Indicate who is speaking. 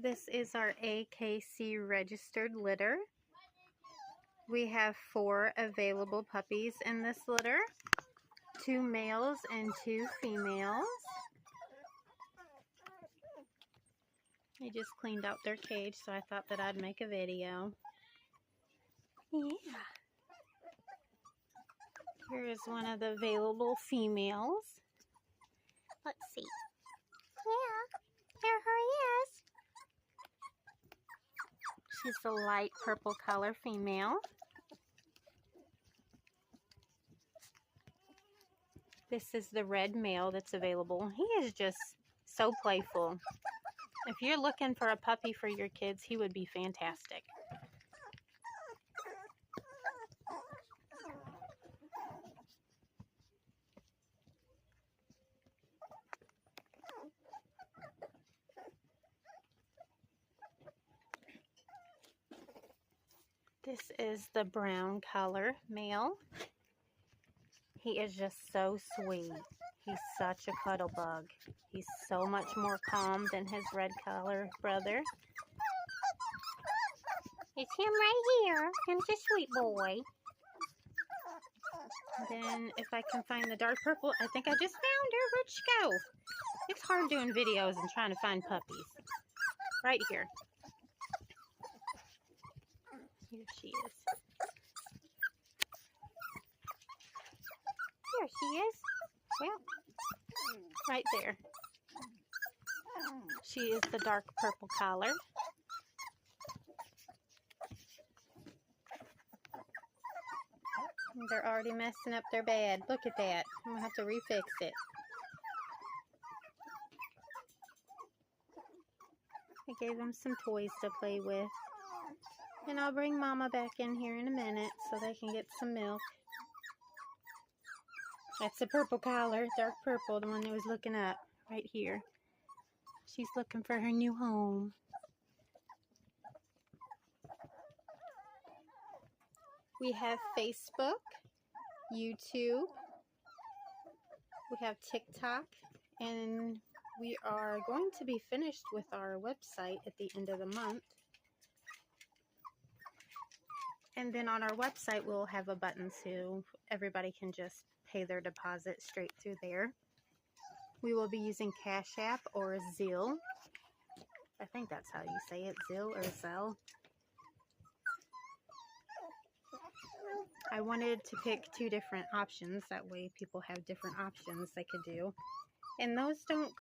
Speaker 1: This is our AKC registered litter. We have 4 available puppies in this litter, 2 males and 2 females. They just cleaned out their cage, so I thought that I'd make a video. Yeah. Here is one of the available females. Let's see. Yeah, there her is. She's the light purple color female. This is the red male that's available. He is just so playful. If you're looking for a puppy for your kids, he would be fantastic. This is the brown color male. He is just so sweet. He's such a cuddle bug. He's so much more calm than his red color brother. It's him right here. Him's a sweet boy. Then if I can find the dark purple, I think I just found her. Where'd she go? It's hard doing videos and trying to find puppies. Right here. Here she is. There she is. Well, right there. She is the dark purple collar. They're already messing up their bed. Look at that. I'm going to have to refix it. I gave them some toys to play with. And I'll bring Mama back in here in a minute so they can get some milk. That's the purple collar, dark purple, the one that was looking up right here. She's looking for her new home. We have Facebook, YouTube, we have TikTok, and we are going to be finished with our website at the end of the month. And then on our website, we'll have a button so everybody can just pay their deposit straight through there. We will be using Cash App or Zelle. I think that's how you say it, Zelle or Zelle. I wanted to pick 2 different options. That way people have different options they could do. And those don't